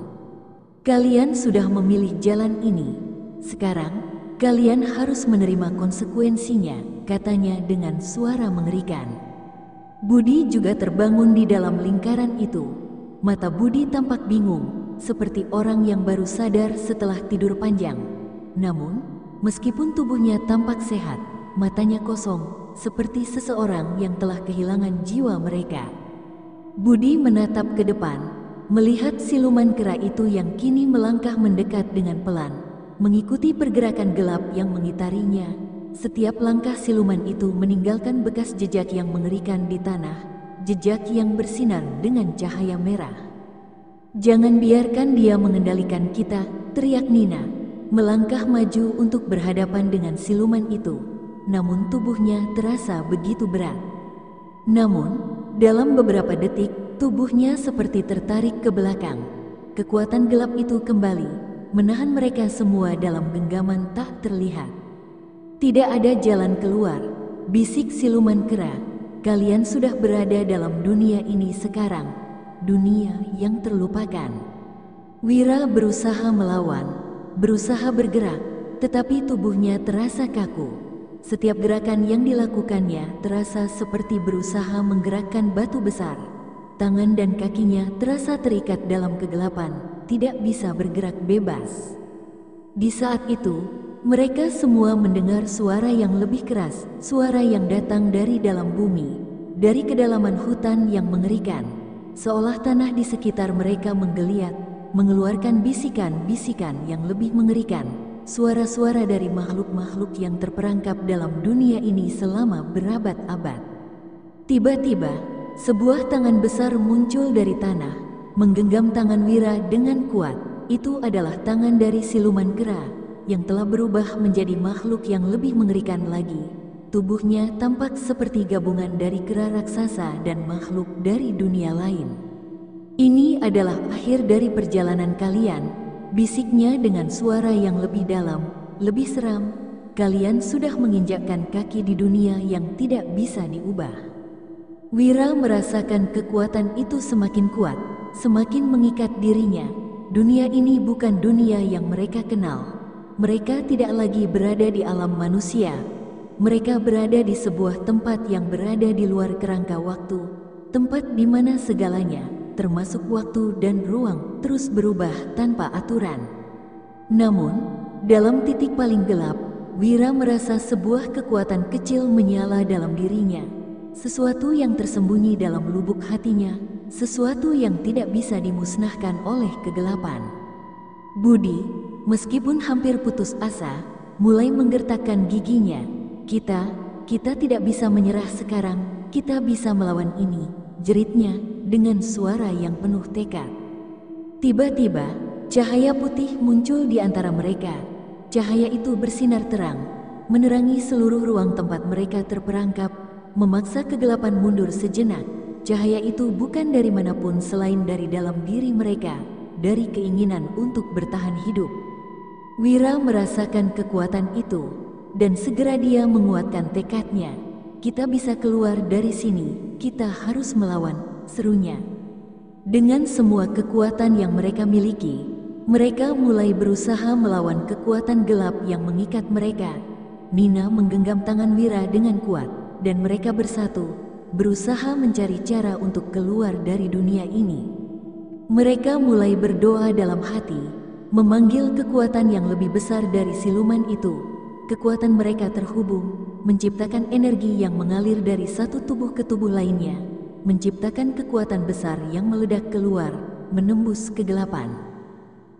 A: "Kalian sudah memilih jalan ini. Sekarang, kalian harus menerima konsekuensinya," katanya dengan suara mengerikan. Budi juga terbangun di dalam lingkaran itu. Mata Budi tampak bingung, seperti orang yang baru sadar setelah tidur panjang. Namun, meskipun tubuhnya tampak sehat, matanya kosong, seperti seseorang yang telah kehilangan jiwa mereka. Budi menatap ke depan, melihat siluman kera itu yang kini melangkah mendekat dengan pelan, mengikuti pergerakan gelap yang mengitarinya. Setiap langkah siluman itu meninggalkan bekas jejak yang mengerikan di tanah, jejak yang bersinar dengan cahaya merah. "Jangan biarkan dia mengendalikan kita," teriak Nina, melangkah maju untuk berhadapan dengan siluman itu. Namun tubuhnya terasa begitu berat. Namun, dalam beberapa detik, tubuhnya seperti tertarik ke belakang. Kekuatan gelap itu kembali, menahan mereka semua dalam genggaman tak terlihat. "Tidak ada jalan keluar," bisik siluman kera. "Kalian sudah berada dalam dunia ini sekarang, dunia yang terlupakan." Wira berusaha melawan, berusaha bergerak, tetapi tubuhnya terasa kaku. Setiap gerakan yang dilakukannya terasa seperti berusaha menggerakkan batu besar. Tangan dan kakinya terasa terikat dalam kegelapan, tidak bisa bergerak bebas. Di saat itu, mereka semua mendengar suara yang lebih keras, suara yang datang dari dalam bumi, dari kedalaman hutan yang mengerikan. Seolah tanah di sekitar mereka menggeliat, mengeluarkan bisikan-bisikan yang lebih mengerikan. Suara-suara dari makhluk-makhluk yang terperangkap dalam dunia ini selama berabad-abad. Tiba-tiba, sebuah tangan besar muncul dari tanah, menggenggam tangan Wira dengan kuat. Itu adalah tangan dari siluman kera, yang telah berubah menjadi makhluk yang lebih mengerikan lagi. Tubuhnya tampak seperti gabungan dari kera raksasa dan makhluk dari dunia lain. "Ini adalah akhir dari perjalanan kalian," bisiknya dengan suara yang lebih dalam, lebih seram. "Kalian sudah menginjakkan kaki di dunia yang tidak bisa diubah." Wira merasakan kekuatan itu semakin kuat, semakin mengikat dirinya. Dunia ini bukan dunia yang mereka kenal. Mereka tidak lagi berada di alam manusia. Mereka berada di sebuah tempat yang berada di luar kerangka waktu, tempat di mana segalanya, termasuk waktu dan ruang, terus berubah tanpa aturan. Namun, dalam titik paling gelap, Wira merasa sebuah kekuatan kecil menyala dalam dirinya. Sesuatu yang tersembunyi dalam lubuk hatinya, sesuatu yang tidak bisa dimusnahkan oleh kegelapan. Budi, meskipun hampir putus asa, mulai menggertakkan giginya. Kita tidak bisa menyerah sekarang, kita bisa melawan ini," jeritnya dengan suara yang penuh tekad. Tiba-tiba, cahaya putih muncul di antara mereka. Cahaya itu bersinar terang, menerangi seluruh ruang tempat mereka terperangkap, memaksa kegelapan mundur sejenak. Cahaya itu bukan dari manapun selain dari dalam diri mereka, dari keinginan untuk bertahan hidup. Wira merasakan kekuatan itu, dan segera dia menguatkan tekadnya. "Kita bisa keluar dari sini, kita harus melawan," serunya. Dengan semua kekuatan yang mereka miliki, mereka mulai berusaha melawan kekuatan gelap yang mengikat mereka. Nina menggenggam tangan Wira dengan kuat, dan mereka bersatu, berusaha mencari cara untuk keluar dari dunia ini. Mereka mulai berdoa dalam hati, memanggil kekuatan yang lebih besar dari siluman itu. Kekuatan mereka terhubung, menciptakan energi yang mengalir dari satu tubuh ke tubuh lainnya, menciptakan kekuatan besar yang meledak keluar, menembus kegelapan.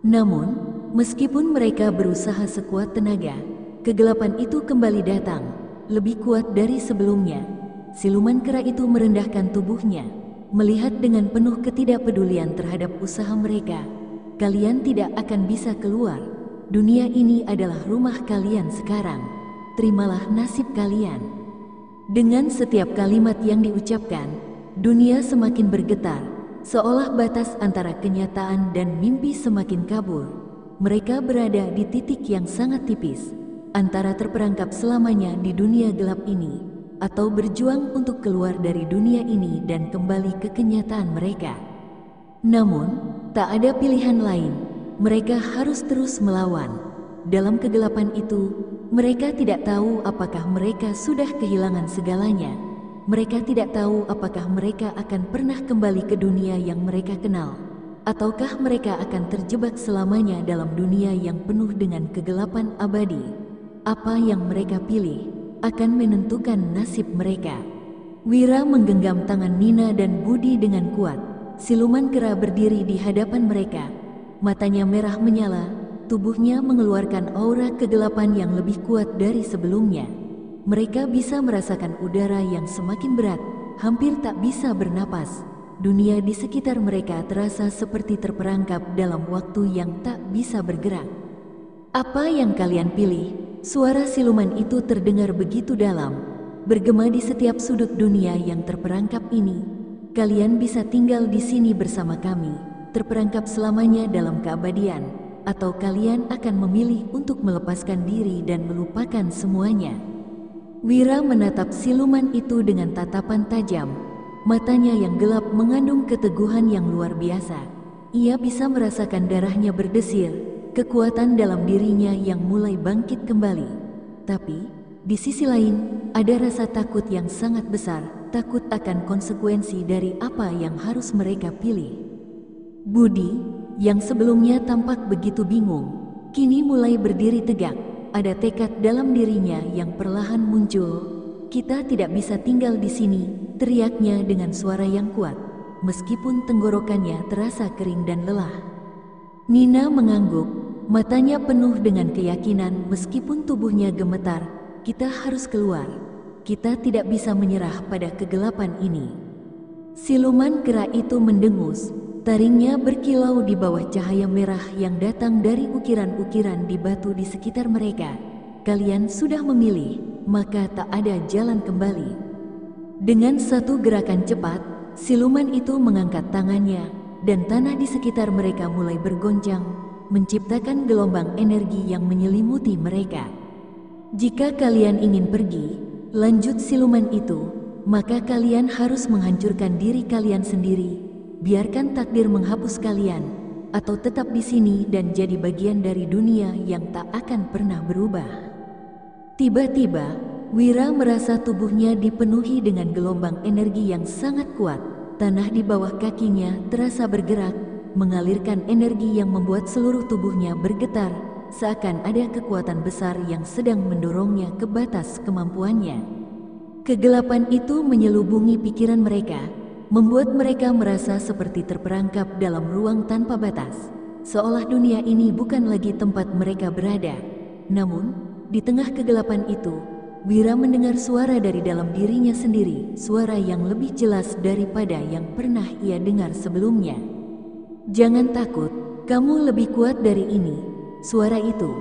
A: Namun, meskipun mereka berusaha sekuat tenaga, kegelapan itu kembali datang, lebih kuat dari sebelumnya. Siluman kera itu merendahkan tubuhnya, melihat dengan penuh ketidakpedulian terhadap usaha mereka. Kalian tidak akan bisa keluar. Dunia ini adalah rumah kalian sekarang. Terimalah nasib kalian. Dengan setiap kalimat yang diucapkan, dunia semakin bergetar, seolah batas antara kenyataan dan mimpi semakin kabur. Mereka berada di titik yang sangat tipis, antara terperangkap selamanya di dunia gelap ini, atau berjuang untuk keluar dari dunia ini dan kembali ke kenyataan mereka. Namun, tak ada pilihan lain. Mereka harus terus melawan. Dalam kegelapan itu, mereka tidak tahu apakah mereka sudah kehilangan segalanya. Mereka tidak tahu apakah mereka akan pernah kembali ke dunia yang mereka kenal, ataukah mereka akan terjebak selamanya dalam dunia yang penuh dengan kegelapan abadi. Apa yang mereka pilih akan menentukan nasib mereka. Wira menggenggam tangan Nina dan Budi dengan kuat. Siluman kera berdiri di hadapan mereka. Matanya merah menyala, tubuhnya mengeluarkan aura kegelapan yang lebih kuat dari sebelumnya. Mereka bisa merasakan udara yang semakin berat, hampir tak bisa bernapas. Dunia di sekitar mereka terasa seperti terperangkap dalam waktu yang tak bisa bergerak. Apa yang kalian pilih? Suara siluman itu terdengar begitu dalam, bergema di setiap sudut dunia yang terperangkap ini. Kalian bisa tinggal di sini bersama kami, terperangkap selamanya dalam keabadian, atau kalian akan memilih untuk melepaskan diri dan melupakan semuanya. Wira menatap siluman itu dengan tatapan tajam. Matanya yang gelap mengandung keteguhan yang luar biasa. Ia bisa merasakan darahnya berdesir, kekuatan dalam dirinya yang mulai bangkit kembali. Tapi, di sisi lain, ada rasa takut yang sangat besar, takut akan konsekuensi dari apa yang harus mereka pilih. Budi, yang sebelumnya tampak begitu bingung, kini mulai berdiri tegak. Ada tekad dalam dirinya yang perlahan muncul. Kita tidak bisa tinggal di sini, teriaknya dengan suara yang kuat, meskipun tenggorokannya terasa kering dan lelah. Nina mengangguk, matanya penuh dengan keyakinan meskipun tubuhnya gemetar. Kita harus keluar. Kita tidak bisa menyerah pada kegelapan ini. Siluman kera itu mendengus. Taringnya berkilau di bawah cahaya merah yang datang dari ukiran-ukiran di batu di sekitar mereka. Kalian sudah memilih, maka tak ada jalan kembali. Dengan satu gerakan cepat, siluman itu mengangkat tangannya, dan tanah di sekitar mereka mulai bergoncang, menciptakan gelombang energi yang menyelimuti mereka. Jika kalian ingin pergi, lanjut siluman itu, maka kalian harus menghancurkan diri kalian sendiri. Biarkan takdir menghapus kalian, atau tetap di sini dan jadi bagian dari dunia yang tak akan pernah berubah. Tiba-tiba, Wira merasa tubuhnya dipenuhi dengan gelombang energi yang sangat kuat. Tanah di bawah kakinya terasa bergerak, mengalirkan energi yang membuat seluruh tubuhnya bergetar, seakan ada kekuatan besar yang sedang mendorongnya ke batas kemampuannya. Kegelapan itu menyelubungi pikiran mereka, membuat mereka merasa seperti terperangkap dalam ruang tanpa batas, seolah dunia ini bukan lagi tempat mereka berada. Namun, di tengah kegelapan itu, Wira mendengar suara dari dalam dirinya sendiri, suara yang lebih jelas daripada yang pernah ia dengar sebelumnya. "Jangan takut, kamu lebih kuat dari ini." Suara itu,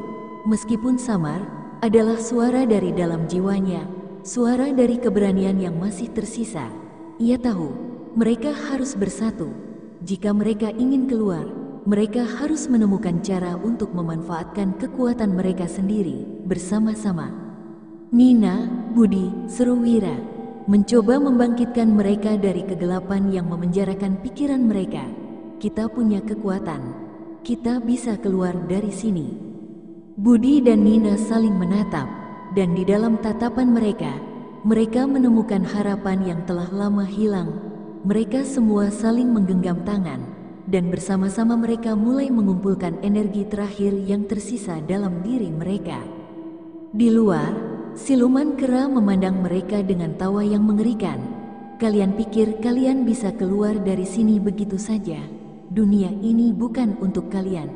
A: meskipun samar, adalah suara dari dalam jiwanya, suara dari keberanian yang masih tersisa. Ia tahu mereka harus bersatu. Jika mereka ingin keluar, mereka harus menemukan cara untuk memanfaatkan kekuatan mereka sendiri bersama-sama. Nina, Budi, seru Wira, mencoba membangkitkan mereka dari kegelapan yang memenjarakan pikiran mereka. Kita punya kekuatan. Kita bisa keluar dari sini. Budi dan Nina saling menatap, dan di dalam tatapan mereka menemukan harapan yang telah lama hilang. Mereka semua saling menggenggam tangan. dan bersama-sama mereka mulai mengumpulkan energi terakhir yang tersisa dalam diri mereka. Di luar, siluman kera memandang mereka dengan tawa yang mengerikan. Kalian pikir kalian bisa keluar dari sini begitu saja? Dunia ini bukan untuk kalian.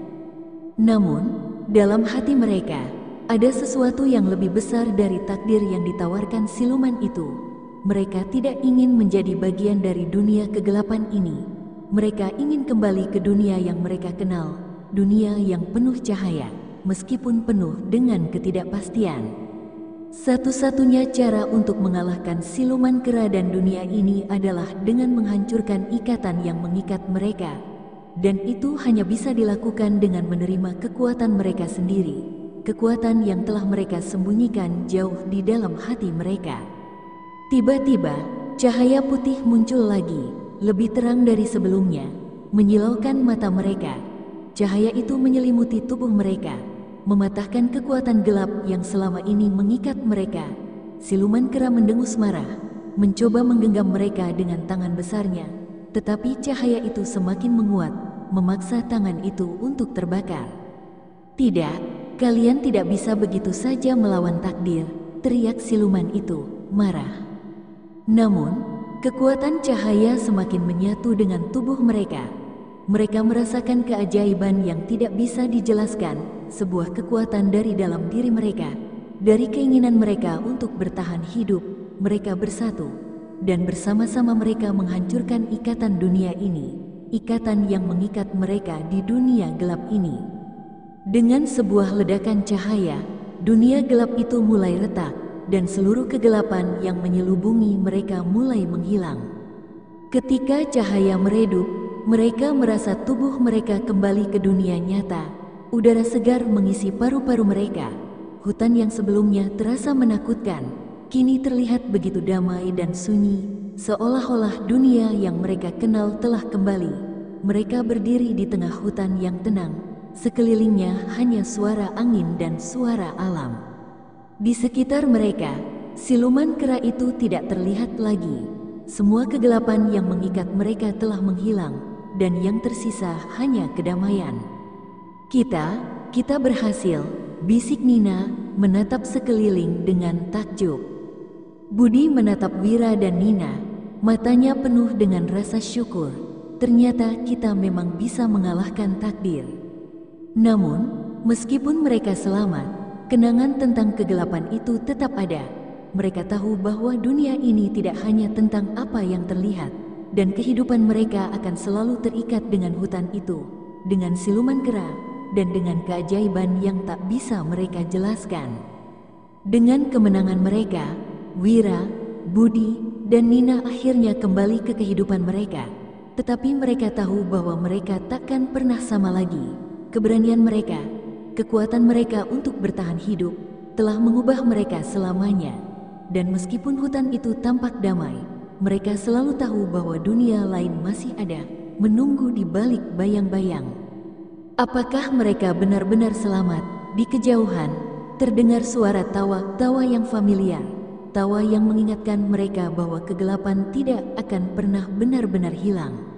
A: Namun, dalam hati mereka, ada sesuatu yang lebih besar dari takdir yang ditawarkan siluman itu. Mereka tidak ingin menjadi bagian dari dunia kegelapan ini. Mereka ingin kembali ke dunia yang mereka kenal, dunia yang penuh cahaya, meskipun penuh dengan ketidakpastian. Satu-satunya cara untuk mengalahkan siluman kera dan dunia ini adalah dengan menghancurkan ikatan yang mengikat mereka. Dan itu hanya bisa dilakukan dengan menerima kekuatan mereka sendiri, kekuatan yang telah mereka sembunyikan jauh di dalam hati mereka. Tiba-tiba, cahaya putih muncul lagi, lebih terang dari sebelumnya, menyilaukan mata mereka. Cahaya itu menyelimuti tubuh mereka, mematahkan kekuatan gelap yang selama ini mengikat mereka. Siluman kera mendengus marah, mencoba menggenggam mereka dengan tangan besarnya, tetapi cahaya itu semakin menguat, memaksa tangan itu untuk terbakar. "Tidak, kalian tidak bisa begitu saja melawan takdir," teriak siluman itu, marah. Namun, kekuatan cahaya semakin menyatu dengan tubuh mereka. Mereka merasakan keajaiban yang tidak bisa dijelaskan, sebuah kekuatan dari dalam diri mereka. Dari keinginan mereka untuk bertahan hidup, mereka bersatu. Dan bersama-sama mereka menghancurkan ikatan dunia ini. Ikatan yang mengikat mereka di dunia gelap ini. Dengan sebuah ledakan cahaya, dunia gelap itu mulai retak. Dan seluruh kegelapan yang menyelubungi mereka mulai menghilang. Ketika cahaya meredup, mereka merasa tubuh mereka kembali ke dunia nyata. Udara segar mengisi paru-paru mereka. Hutan yang sebelumnya terasa menakutkan, kini terlihat begitu damai dan sunyi, seolah-olah dunia yang mereka kenal telah kembali. Mereka berdiri di tengah hutan yang tenang, sekelilingnya hanya suara angin dan suara alam. Di sekitar mereka, siluman kera itu tidak terlihat lagi. Semua kegelapan yang mengikat mereka telah menghilang, dan yang tersisa hanya kedamaian. Kita berhasil," bisik Nina, menatap sekeliling dengan takjub. Budi menatap Wira dan Nina, matanya penuh dengan rasa syukur. Ternyata kita memang bisa mengalahkan takdir. Namun, meskipun mereka selamat, kenangan tentang kegelapan itu tetap ada. Mereka tahu bahwa dunia ini tidak hanya tentang apa yang terlihat, dan kehidupan mereka akan selalu terikat dengan hutan itu, dengan siluman kera, dan dengan keajaiban yang tak bisa mereka jelaskan. Dengan kemenangan mereka, Wira, Budi, dan Nina akhirnya kembali ke kehidupan mereka. Tetapi mereka tahu bahwa mereka takkan pernah sama lagi. Keberanian mereka, kekuatan mereka untuk bertahan hidup telah mengubah mereka selamanya. Dan meskipun hutan itu tampak damai, mereka selalu tahu bahwa dunia lain masih ada, menunggu di balik bayang-bayang. Apakah mereka benar-benar selamat? Di kejauhan, terdengar suara tawa yang familiar, tawa yang mengingatkan mereka bahwa kegelapan tidak akan pernah benar-benar hilang.